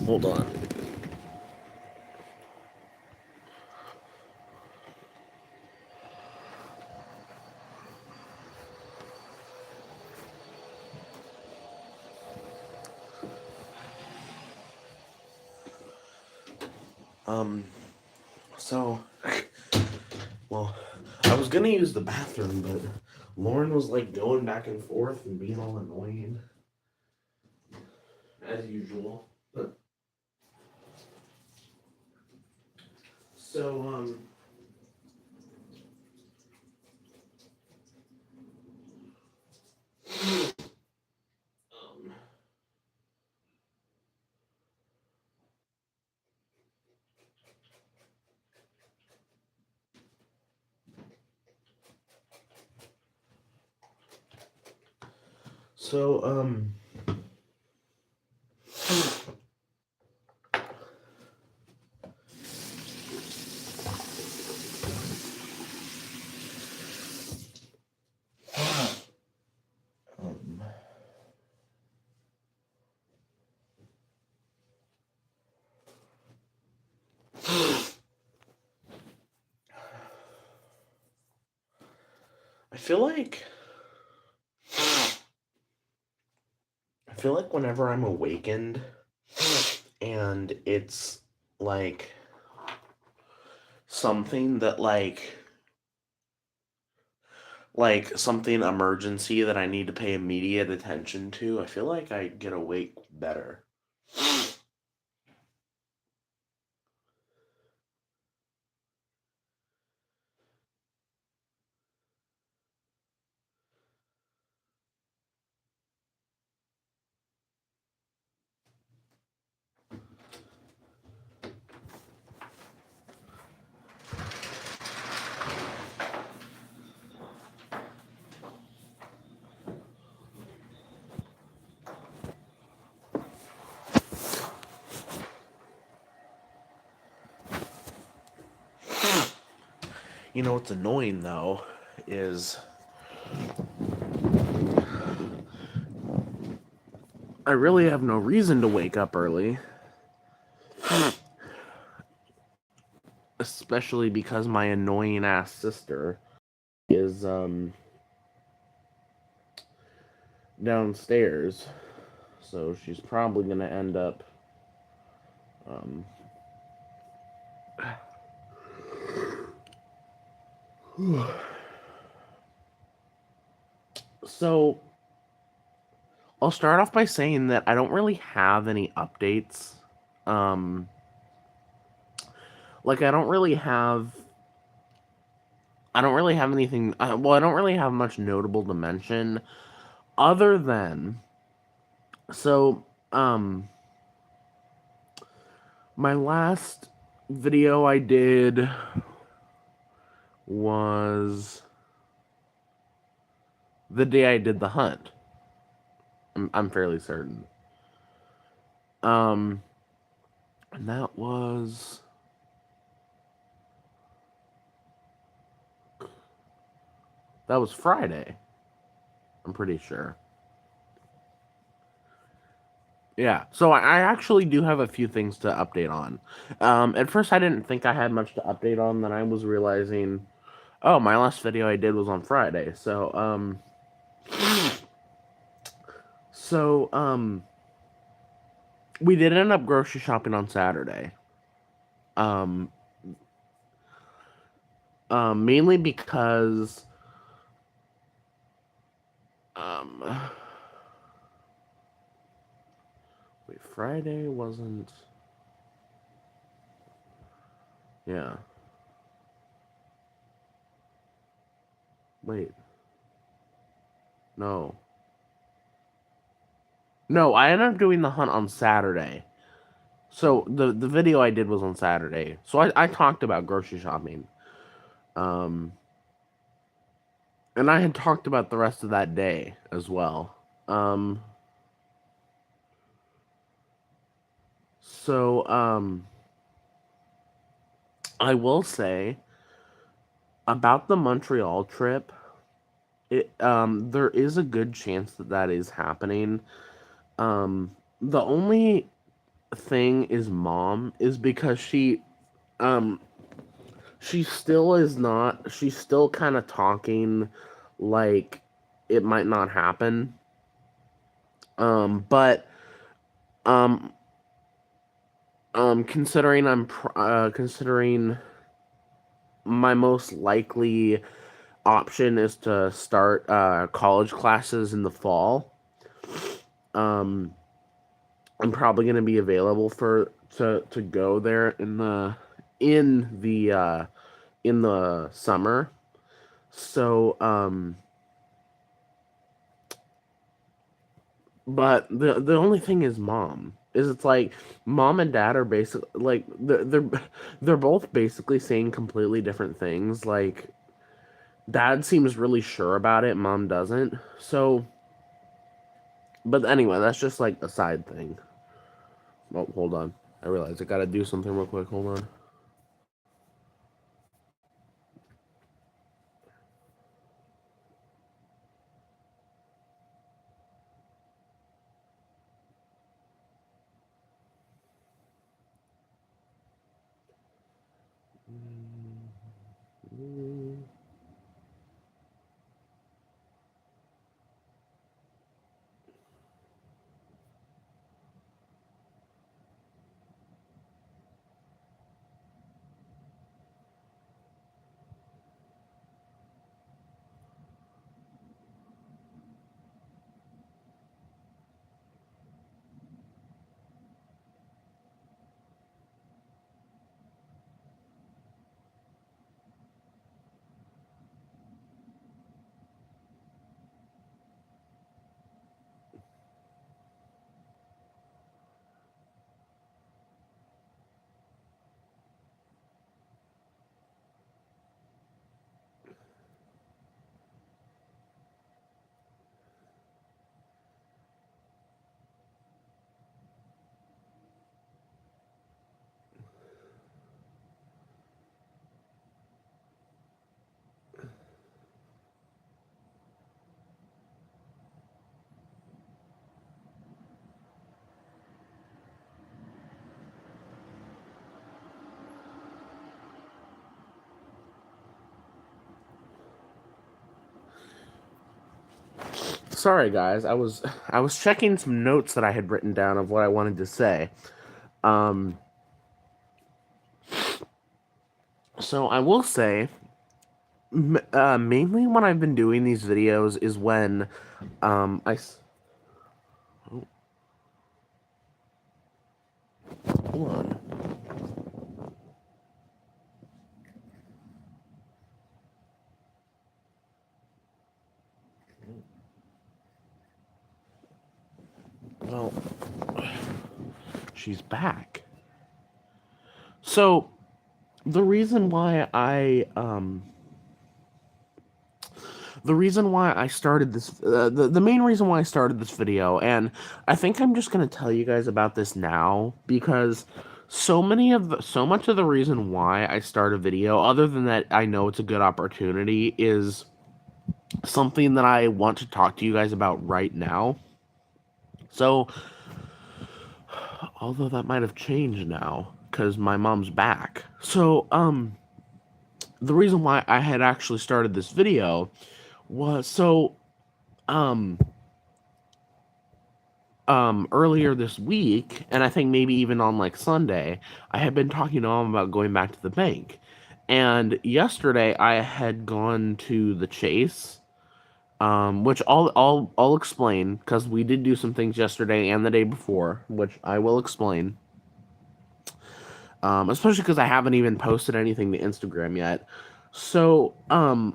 Hold on. So, well, I was gonna use the bathroom, but Lauren was like going back and forth and being all annoying, as usual. But so, um, so, um, I feel like whenever I'm awakened and it's like something that like something emergency that I need to pay immediate attention to, I feel like I get awake better. You know what's annoying though is I really have no reason to wake up early. Especially because my annoying ass sister is downstairs. So she's probably gonna end up um so I'll start off by saying that I don't really have any updates. Um like I don't really have anything well, I don't really have much notable to mention other than so my last video I did was the day I did the hunt. I'm fairly certain. And that was Friday. I'm pretty sure. Yeah, so I actually do have a few things to update on. At first, I didn't think I had much to update on. Then I was realizing, oh, my last video I did was on Friday. So we did end up grocery shopping on Saturday. Um, Mainly because, um, wait, Friday wasn't. Yeah. Wait. No. No, I ended up doing the hunt on Saturday. So the video I did was on Saturday. So I talked about grocery shopping. Um and I had talked about the rest of that day as well. Um so I will say about the Montreal trip, there is a good chance that that is happening. The only thing is mom is because um she still is not she's still kind of talking like it might not happen. But um considering considering my most likely option is to start college classes in the fall. Um, I'm probably going to be available for to go there in the in the summer. So but the only thing is mom. Is it's like mom and dad are basically like they're both basically saying completely different things. Like dad seems really sure about it, mom doesn't. So but anyway, that's just like a side thing. Oh, hold on. I realize I gotta do something real quick. Hold on. Sorry guys, I was checking some notes that I had written down of what I wanted to say. Um so I will say mainly when I've been doing these videos is when I oh, hold on. Well, she's back. So the reason why the reason why I started this, the main reason why I started this video, and I think I'm just gonna tell you guys about this now because so much of the reason why I start a video, other than that I know it's a good opportunity, is something that I want to talk to you guys about right now. So, although that might have changed now because my mom's back. So, the reason why I had actually started this video was um earlier this week, and I think maybe even on like Sunday, I had been talking to mom about going back to the bank. And yesterday I had gone to the Chase, which I'll explain because we did do some things yesterday and the day before, which I will explain. Especially because I haven't even posted anything to Instagram yet. So, I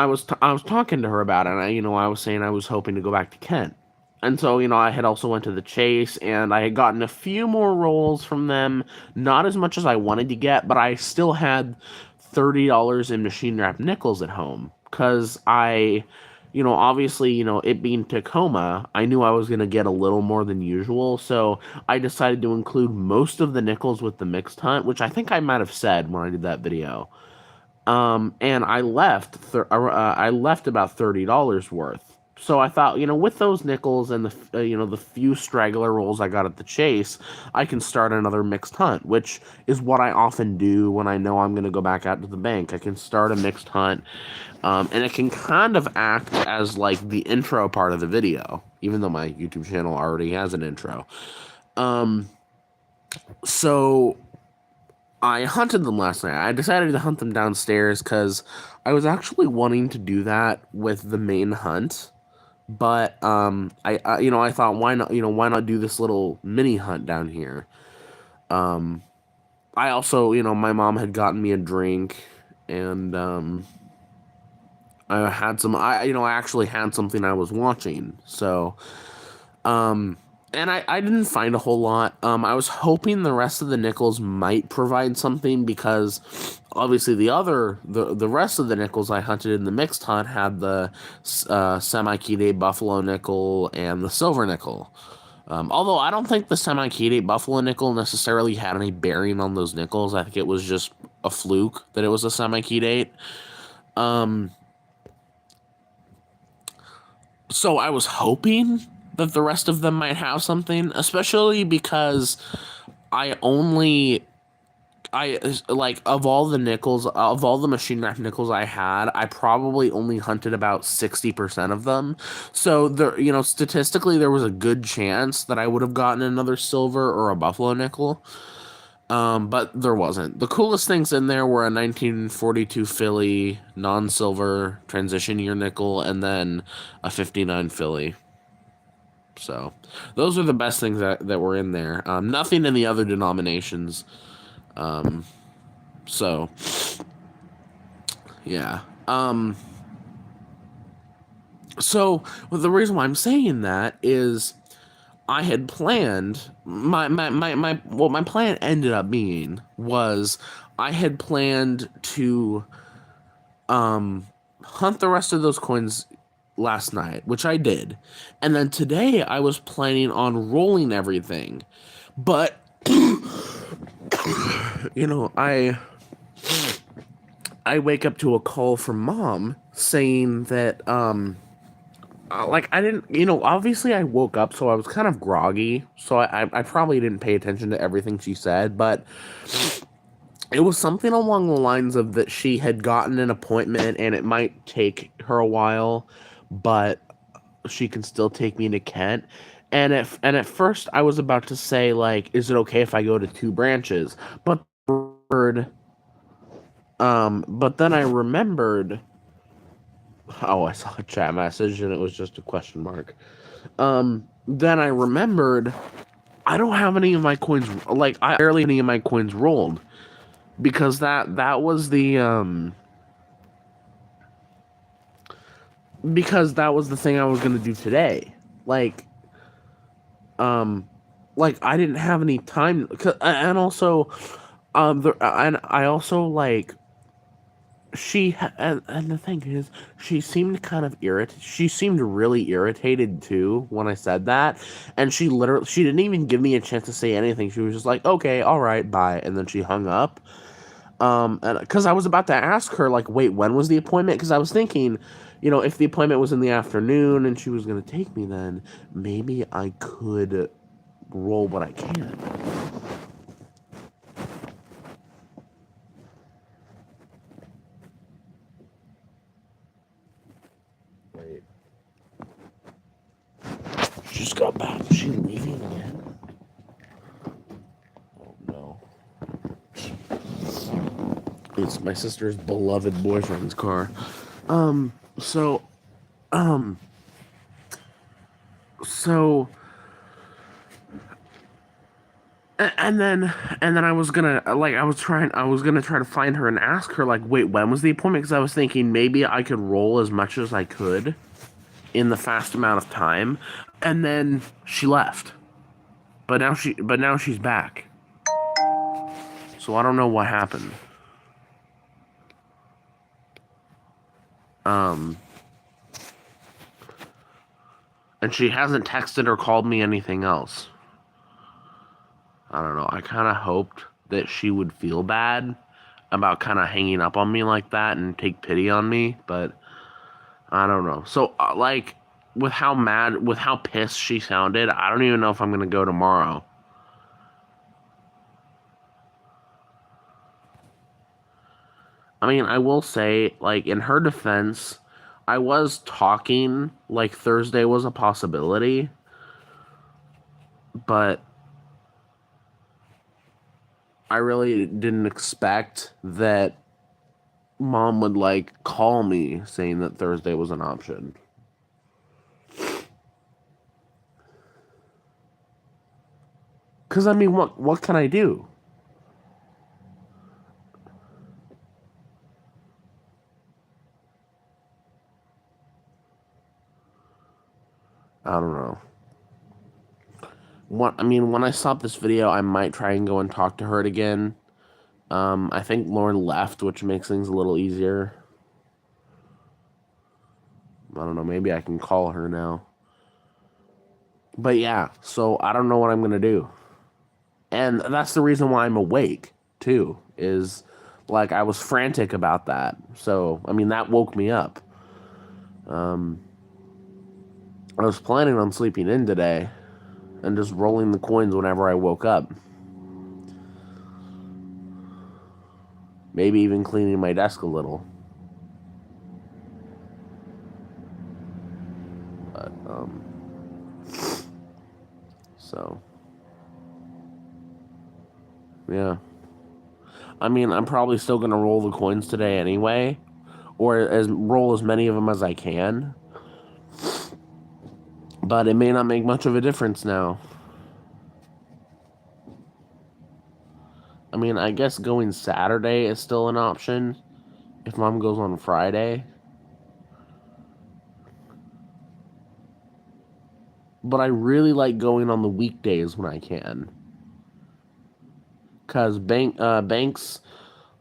was talking to her about it, and I was saying I was hoping to go back to Kent. And so, I had also went to the Chase, and I had gotten a few more rolls from them, not as much as I wanted to get, but I still had $30 in machine wrap nickels at home, because obviously, it being Tacoma, I knew I was going to get a little more than usual, so I decided to include most of the nickels with the mixed hunt, which I think I might have said when I did that video. And I left about $30 worth. So I thought, with those nickels and the few straggler rolls I got at the chase, I can start another mixed hunt, which is what I often do when I know I'm going to go back out to the bank. I can start a mixed hunt, and it can kind of act as like the intro part of the video, even though my YouTube channel already has an intro. So I hunted them last night. I decided to hunt them downstairs because I was actually wanting to do that with the main hunt. But I thought, why not do this little mini hunt down here? I also, my mom had gotten me a drink, and I had some. I actually had something I was watching. So, and I didn't find a whole lot. I was hoping the rest of the nickels might provide something, because obviously the rest of the nickels I hunted in the mixed hunt had the semi-keydate buffalo nickel and the silver nickel. Although I don't think the semi-keydate buffalo nickel necessarily had any bearing on those nickels. I think it was just a fluke that it was a semi-keydate. So I was hoping that the rest of them might have something, especially because I only I like of all the nickels, of all the machine knife nickels I had, I probably only hunted about 60% of them. So there, statistically, there was a good chance that I would have gotten another silver or a buffalo nickel. But there wasn't. The coolest things in there were a 1942 Philly non-silver transition year nickel, and then a 59 Philly. So those are the best things that were in there. Nothing in the other denominations. So yeah. So the reason why I'm saying that is I had planned what my plan ended up being was I had planned to hunt the rest of those coins last night, which I did. And then today I was planning on rolling everything. But I wake up to a call from mom saying that like I didn't, obviously I woke up, so I was kind of groggy, so I probably didn't pay attention to everything she said, but it was something along the lines of that she had gotten an appointment and it might take her a while, but she can still take me to Kent. And at first I was about to say, like, is it okay if I go to two branches? But then I remembered. Oh, I saw a chat message and it was just a question mark. Then I remembered I don't have any of my coins. Like, I barely have any of my coins rolled, because that was the because that was the thing I was gonna do today. Um, like I didn't have any time, and also, and I also like and the thing is, she seemed kind of irritated. She seemed really irritated too when I said that, and she didn't even give me a chance to say anything. She was just like, "Okay, all right, bye," and then she hung up. And because I was about to ask her, like, wait, when was the appointment? Because I was thinking, if the appointment was in the afternoon and she was gonna take me, then maybe I could roll what I can. Wait. She just got back. Is she leaving again? Oh no. It's my sister's beloved boyfriend's car. So, um, so, and then I was gonna I was gonna try to find her and ask her, like, wait, when was the appointment? Because I was thinking maybe I could roll as much as I could in the fast amount of time, and then she left. But now she's back. So I don't know what happened. And she hasn't texted or called me anything else. I don't know. I kind of hoped that she would feel bad about kind of hanging up on me like that and take pity on me, but I don't know. So, like, with how mad, with how pissed she sounded, I don't even know if I'm gonna go tomorrow. I mean, I will say, like, in her defense, I was talking like Thursday was a possibility, but I really didn't expect that mom would, like, call me saying that Thursday was an option. Because, I mean, what can I do? I don't know. I mean, when I stop this video, I might try and go and talk to her again. I think Lauren left, which makes things a little easier. I don't know, maybe I can call her now. But yeah, so I don't know what I'm going to do. And that's the reason why I'm awake, too, is like I was frantic about that. So, I mean, that woke me up. I was planning on sleeping in today and just rolling the coins whenever I woke up. Maybe even cleaning my desk a little. But, so, yeah. I mean, I'm probably still going to roll the coins today anyway, or roll as many of them as I can. But it may not make much of a difference now. I mean, I guess going Saturday is still an option if mom goes on Friday. But I really like going on the weekdays when I can. Because banks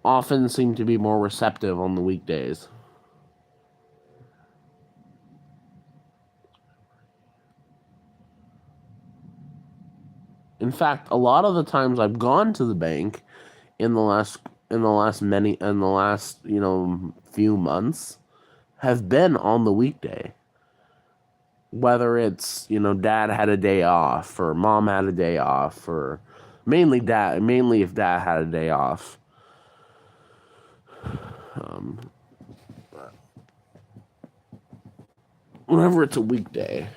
often seem to be more receptive on the weekdays. In fact, a lot of the times I've gone to the bank in the last few months have been on the weekday. Whether it's, dad had a day off or mom had a day off, or mainly if dad had a day off. Whenever it's a weekday.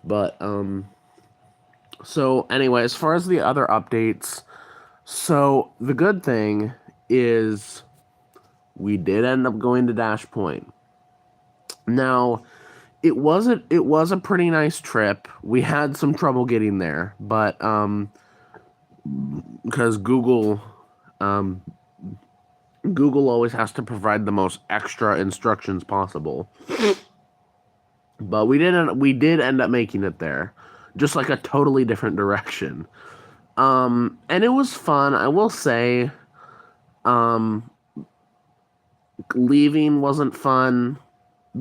But so anyway, as far as the other updates, so the good thing is we did end up going to Dash Point. Now, it was a pretty nice trip. We had some trouble getting there, but because Google always has to provide the most extra instructions possible. But we did end up making it there, just like a totally different direction. And it was fun. I will say, leaving wasn't fun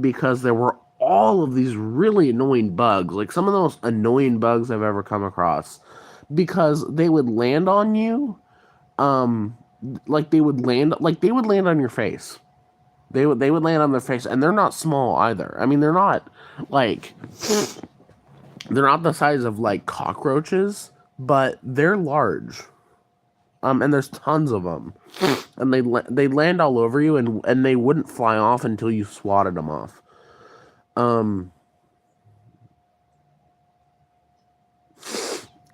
because there were all of these really annoying bugs, like some of the most annoying bugs I've ever come across, because they would land on you, like they would land on your face. They would land on their face, and they're not small either. I mean, they're not the size of like cockroaches, but they're large. And there's tons of them, and they land all over you, and they wouldn't fly off until you swatted them off. And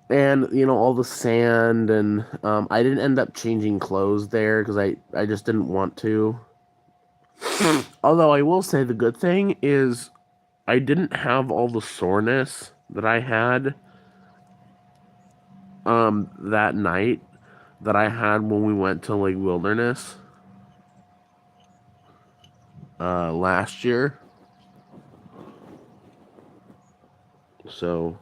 all the sand, and I didn't end up changing clothes there because I just didn't want to. Although I will say the good thing is I didn't have all the soreness that I had that night that I had when we went to Lake Wilderness last year. So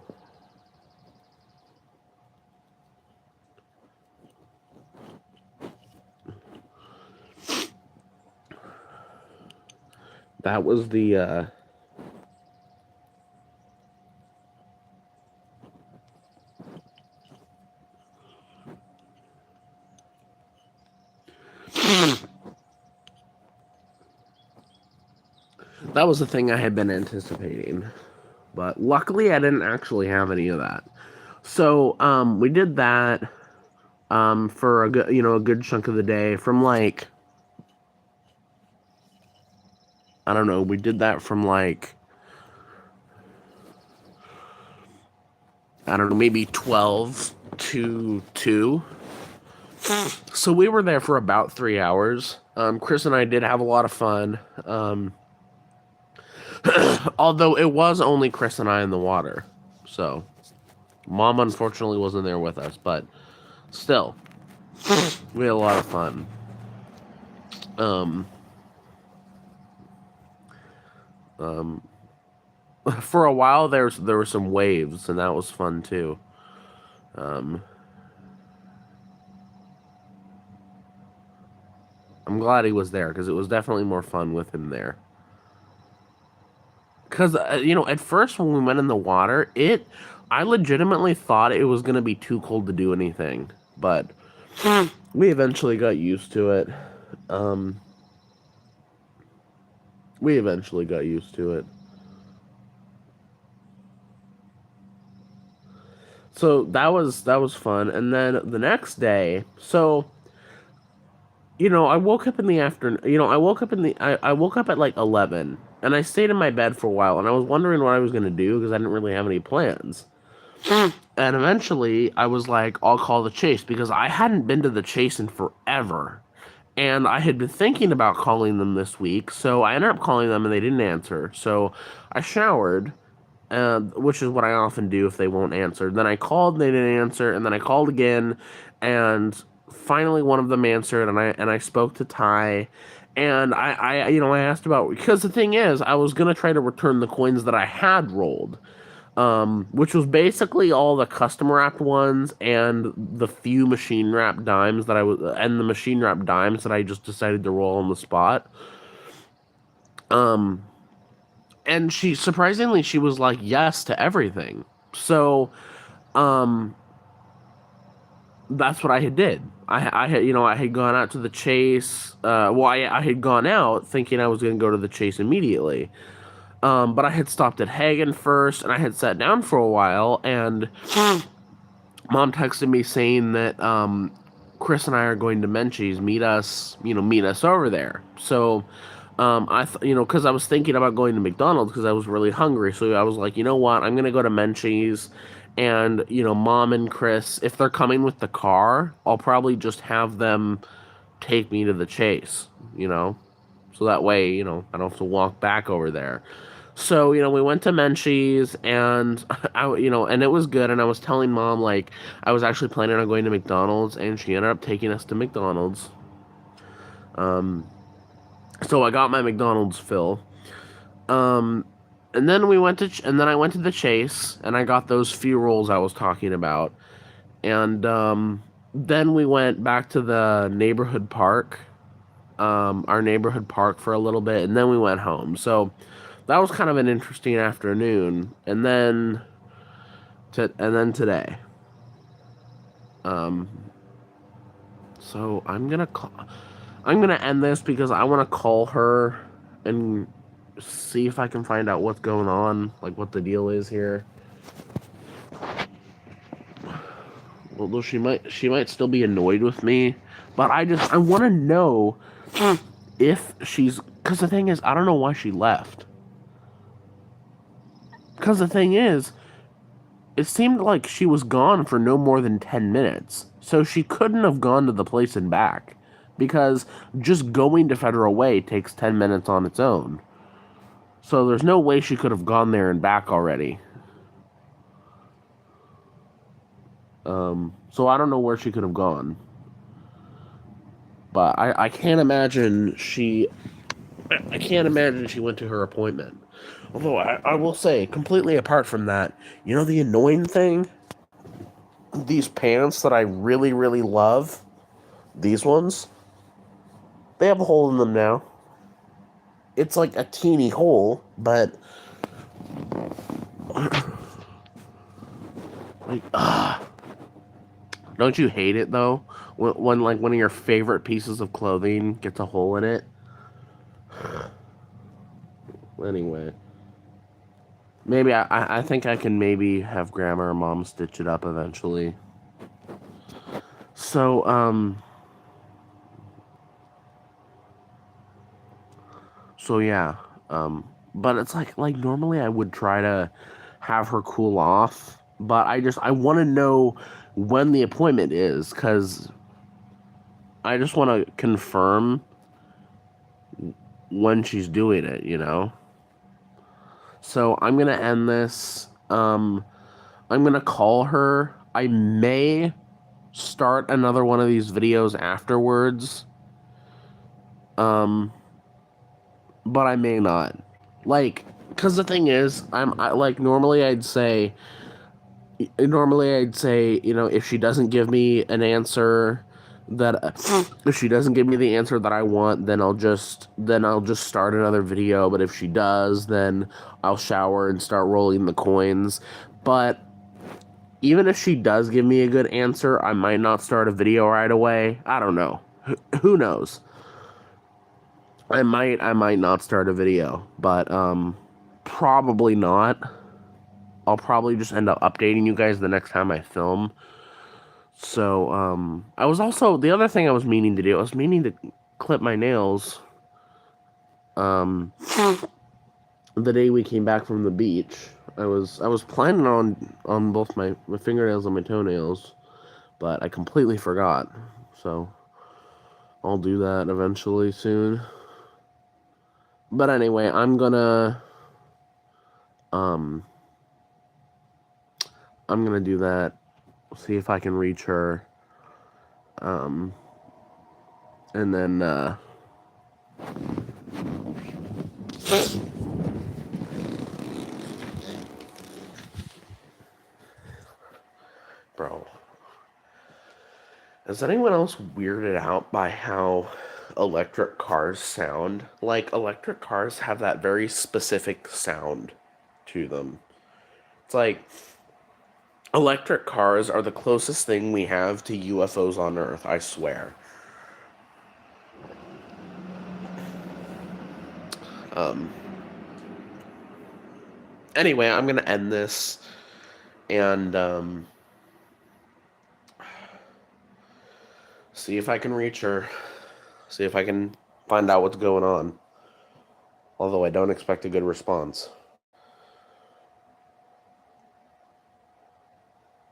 that was the That was the thing I had been anticipating. But luckily, I didn't actually have any of that. So we did that for a good, a good chunk of the day. From like, I don't know, we did that from like, I don't know, maybe 12 to 2. So we were there for about 3 hours. Chris and I did have a lot of fun. Although it was only Chris and I in the water. So Mom unfortunately wasn't there with us, but still, we had a lot of fun. Um, um, for a while there were some waves, and that was fun too. Um, I'm glad he was there because it was definitely more fun with him there. Because at first when we went in the water, I legitimately thought it was gonna be too cold to do anything, but we eventually got used to it. Um, we eventually got used to it. So that was fun, and then the next day, so I woke up in the afternoon. I woke up at like 11, and I stayed in my bed for a while, and I was wondering what I was gonna do because I didn't really have any plans. And eventually, I was like, I'll call the Chase because I hadn't been to the Chase in forever. And I had been thinking about calling them this week, so I ended up calling them and they didn't answer. So I showered, which is what I often do if they won't answer. Then I called, and they didn't answer, and then I called again, and finally one of them answered, and I spoke to Ty, and I asked about, because the thing is, I was gonna try to return the coins that I had rolled, which was basically all the custom wrapped ones and the few machine wrapped dimes and the machine wrapped dimes that I just decided to roll on the spot. Um, and she was like yes to everything. So, um, that's what I had did. I had I had gone out to the Chase. I had gone out thinking I was going to go to the Chase immediately. But I had stopped at Hagen first, and I had sat down for a while, and Mom texted me saying that Chris and I are going to Menchie's. Meet us over there. So, because I was thinking about going to McDonald's because I was really hungry. So I was like, you know what, I'm gonna go to Menchie's, and Mom and Chris, if they're coming with the car, I'll probably just have them take me to the Chase. So that way, I don't have to walk back over there. So, we went to Menchie's, and and it was good. And I was telling Mom, like, I was actually planning on going to McDonald's, and she ended up taking us to McDonald's. So I got my McDonald's fill. Um, and then I went to the Chase, and I got those few rolls I was talking about. And then we went back to the neighborhood park, our neighborhood park for a little bit, and then we went home. So that was kind of an interesting afternoon. And then today. Um, so I'm gonna end this because I want to call her and see if I can find out what's going on, like what the deal is here. Although she might still be annoyed with me, but I want to know if she's, because the thing is, I don't know why she left. Because the thing is, it seemed like she was gone for no more than 10 minutes. So she couldn't have gone to the place and back. Because just going to Federal Way takes 10 minutes on its own. So there's no way she could have gone there and back already. So I don't know where she could have gone. But I can't imagine I can't imagine she went to her appointment. Although I will say, completely apart from that, the annoying thing? These pants that I really, really love, these ones, they have a hole in them now. It's like a teeny hole, but like, don't you hate it though? When like one of your favorite pieces of clothing gets a hole in it? Anyway. Maybe I think I can maybe have grandma or mom stitch it up eventually. So, yeah. But it's like normally I would try to have her cool off, but I want to know when the appointment is, because I just want to confirm when she's doing it, you know? So I'm gonna end this. I'm gonna call her. I may start another one of these videos afterwards. Um, but I may not. Like, cause the thing is, like normally I'd say, you know, if she doesn't give me an answer that if she doesn't give me the answer that I want, then I'll just start another video. But if she does, then I'll shower and start rolling the coins. But even if she does give me a good answer, I might not start a video right away. I don't know. Who knows? I might not start a video, but probably not. I'll probably just end up updating you guys the next time I film. So, I was also, the other thing I was meaning to do, I was meaning to clip my nails, um, the day we came back from the beach. I was planning on both my fingernails and my toenails, but I completely forgot. So, I'll do that eventually soon. But anyway, um, I'm gonna do that, see if I can reach her, um, and then, bro, is anyone else weirded out by how electric cars sound? Like, electric cars have that very specific sound to them. It's like, electric cars are the closest thing we have to UFOs on Earth, I swear. Um, anyway, I'm gonna end this, and, see if I can reach her. See if I can find out what's going on. Although I don't expect a good response.